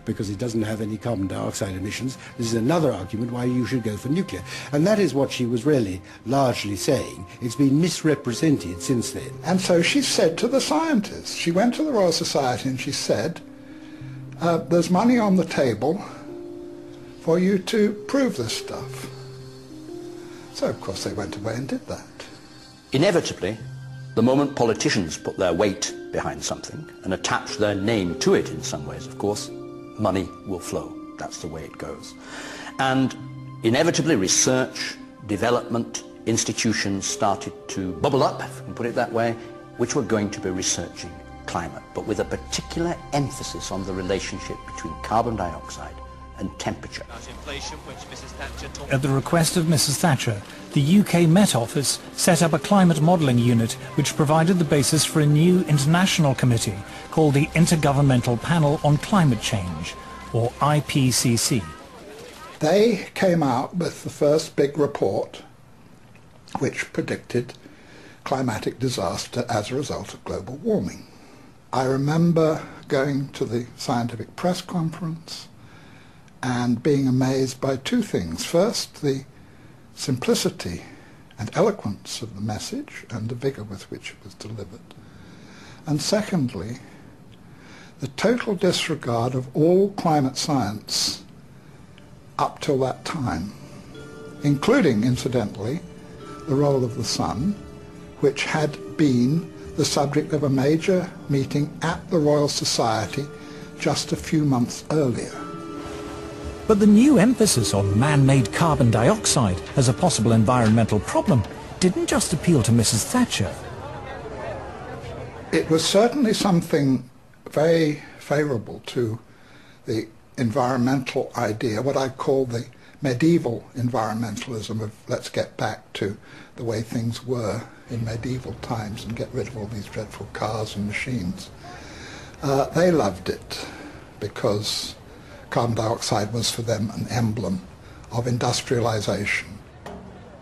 because it doesn't have any carbon dioxide emissions. This is another argument why you should go for nuclear. And that is what she was really largely saying. It's been misrepresented since then. And so she said to the scientists, she went to the Royal Society and she said, there's money on the table for you to prove this stuff. So of course they went away and did that. Inevitably, the moment politicians put their weight behind something and attach their name to it in some ways, of course, money will flow. That's the way it goes. And inevitably research, development, institutions started to bubble up, if we can put it that way, which were going to be researching climate, but with a particular emphasis on the relationship between carbon dioxide and temperature. At the request of Mrs. Thatcher, the UK Met Office set up a climate modelling unit which provided the basis for a new international committee called the Intergovernmental Panel on Climate Change, or IPCC. They came out with the first big report which predicted climatic disaster as a result of global warming. I remember going to the scientific press conference and being amazed by two things. First, the simplicity and eloquence of the message and the vigour with which it was delivered. And secondly, the total disregard of all climate science up till that time, including, incidentally, the role of the sun, which had been the subject of a major meeting at the Royal Society just a few months earlier. But the new emphasis on man-made carbon dioxide as a possible environmental problem didn't just appeal to Mrs. Thatcher. It was certainly something very favourable to the environmental idea, what I call the medieval environmentalism of let's get back to the way things were in medieval times and get rid of all these dreadful cars and machines. They loved it because carbon dioxide was for them an emblem of industrialization.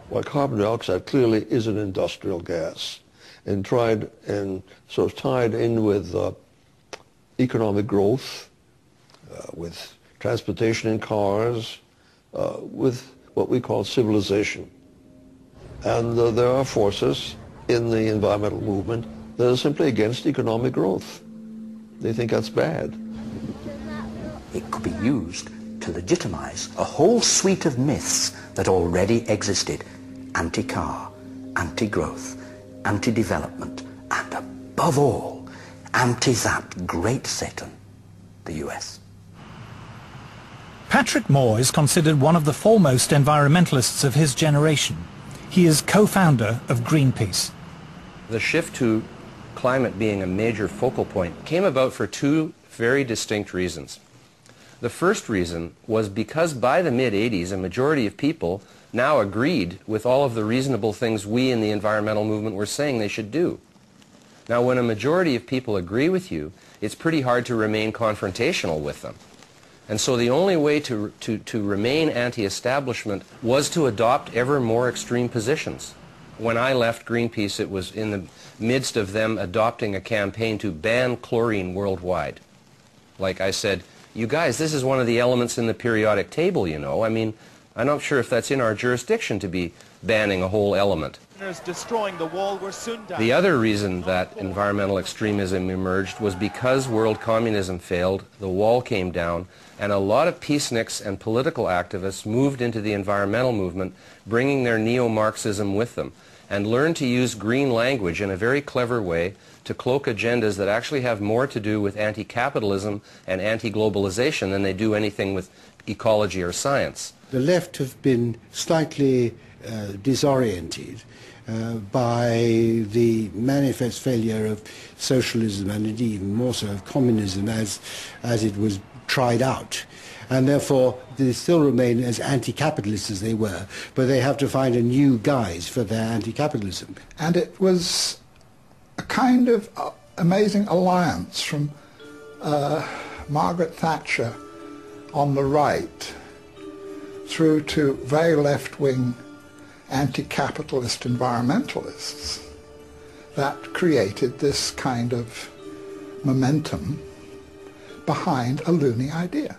Well, carbon dioxide clearly is an industrial gas and tied in with economic growth, with transportation in cars, with what we call civilization. And there are forces in the environmental movement that are simply against economic growth. They think that's bad. It could be used to legitimize a whole suite of myths that already existed: anti-car, anti-growth, anti-development, and above all, anti that great Satan, the US. Patrick Moore is considered one of the foremost environmentalists of his generation. He is co-founder of Greenpeace. The shift to climate being a major focal point came about for two very distinct reasons. The first reason was because by the mid-'80s, a majority of people now agreed with all of the reasonable things we in the environmental movement were saying they should do. Now, when a majority of people agree with you, it's pretty hard to remain confrontational with them. And so the only way to remain anti-establishment was to adopt ever more extreme positions. When I left Greenpeace, it was in the midst of them adopting a campaign to ban chlorine worldwide. Like I said, you guys, this is one of the elements in the periodic table, you know. I mean, I'm not sure if that's in our jurisdiction to be banning a whole element. The other reason that environmental extremism emerged was because world communism failed, the wall came down, and a lot of peaceniks and political activists moved into the environmental movement, bringing their neo-Marxism with them, and learned to use green language in a very clever way to cloak agendas that actually have more to do with anti-capitalism and anti-globalization than they do anything with ecology or science. The left have been slightly disoriented by the manifest failure of socialism and indeed even more so of communism as it was tried out. And therefore they still remain as anti-capitalist as they were, but they have to find a new guise for their anti-capitalism. And it was a kind of amazing alliance from Margaret Thatcher on the right through to very left-wing anti-capitalist environmentalists that created this kind of momentum behind a loony idea.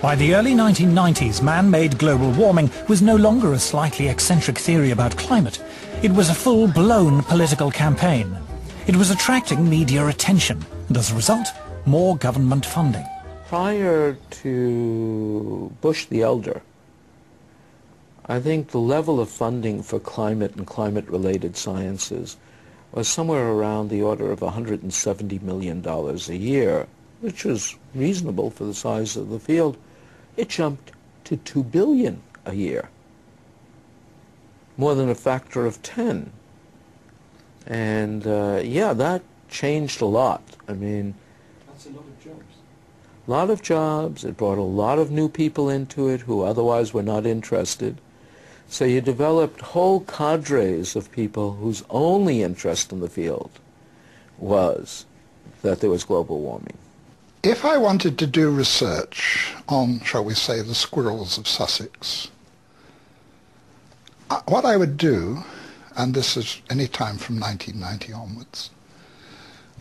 By the early 1990s, man-made global warming was no longer a slightly eccentric theory about climate. It was a full-blown political campaign. It was attracting media attention, and as a result, more government funding. Prior to Bush the Elder, I think the level of funding for climate and climate-related sciences was somewhere around the order of $170 million a year, which was reasonable for the size of the field. It jumped to $2 billion a year, more than a factor of 10. And yeah, that changed a lot. I mean, that's a lot of jobs. A lot of jobs. It brought a lot of new people into it who otherwise were not interested. So you developed whole cadres of people whose only interest in the field was that there was global warming. If I wanted to do research on, shall we say, the squirrels of Sussex, what I would do, and this is any time from 1990 onwards,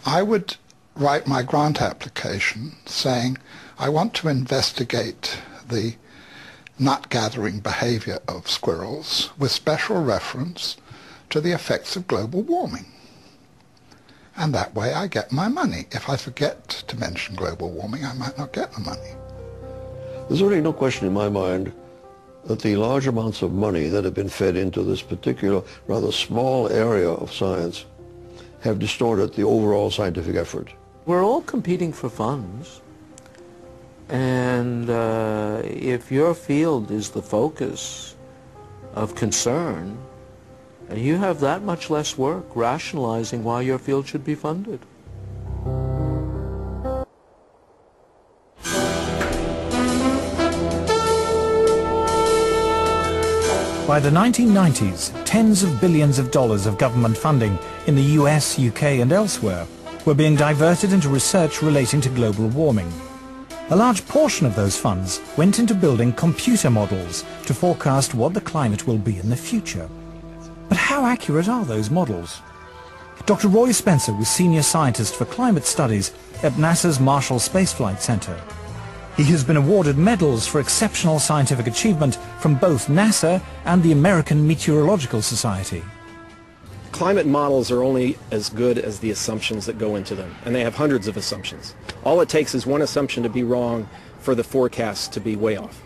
I would write my grant application saying, I want to investigate the nut-gathering behavior of squirrels with special reference to the effects of global warming. And that way I get my money. If I forget to mention global warming, I might not get the money. There's really no question in my mind that the large amounts of money that have been fed into this particular, rather small area of science have distorted the overall scientific effort. We're all competing for funds. And if your field is the focus of concern, you have that much less work rationalizing why your field should be funded. By the 1990s, tens of billions of dollars of government funding in the US, UK and elsewhere were being diverted into research relating to global warming. A large portion of those funds went into building computer models to forecast what the climate will be in the future. But how accurate are those models? Dr. Roy Spencer was Senior Scientist for Climate Studies at NASA's Marshall Space Flight Center. He has been awarded medals for exceptional scientific achievement from both NASA and the American Meteorological Society. Climate models are only as good as the assumptions that go into them, and they have hundreds of assumptions. All it takes is one assumption to be wrong for the forecasts to be way off.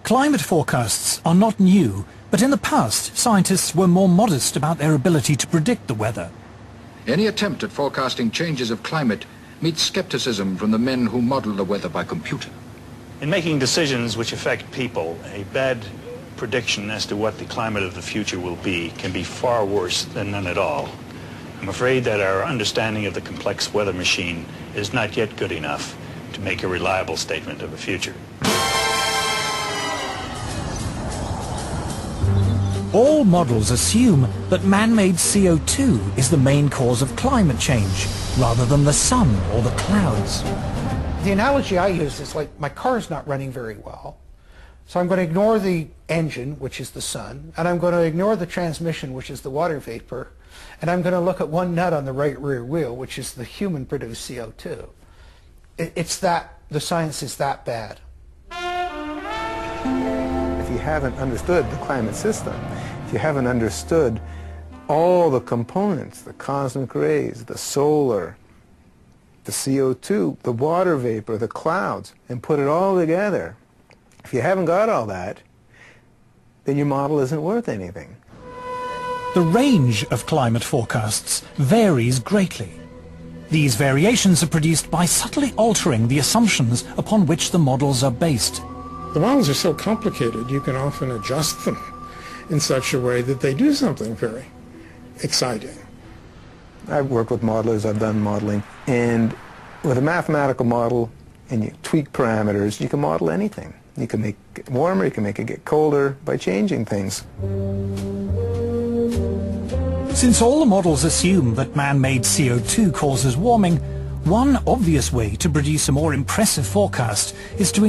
Climate forecasts are not new, but in the past, scientists were more modest about their ability to predict the weather. Any attempt at forecasting changes of climate meets skepticism from the men who model the weather by computer. In making decisions which affect people, a bad prediction as to what the climate of the future will be can be far worse than none at all. I'm afraid that our understanding of the complex weather machine is not yet good enough to make a reliable statement of the future. All models assume that man-made CO2 is the main cause of climate change, rather than the sun or the clouds. The analogy I use is like my car's not running very well. So I'm going to ignore the engine, which is the sun, and I'm going to ignore the transmission, which is the water vapor, and I'm going to look at one nut on the right rear wheel, which is the human-produced CO2. It's that, the science is that bad. If you haven't understood the climate system, if you haven't understood all the components, the cosmic rays, the solar, the CO2, the water vapor, the clouds, and put it all together, if you haven't got all that, then your model isn't worth anything. The range of climate forecasts varies greatly. These variations are produced by subtly altering the assumptions upon which the models are based. The models are so complicated, you can often adjust them in such a way that they do something very exciting. I've worked with modelers, I've done modeling, and with a mathematical model and you tweak parameters, you can model anything. You can make it warmer, you can make it get colder by changing things. Since all the models assume that man-made CO2 causes warming, one obvious way to produce a more impressive forecast is to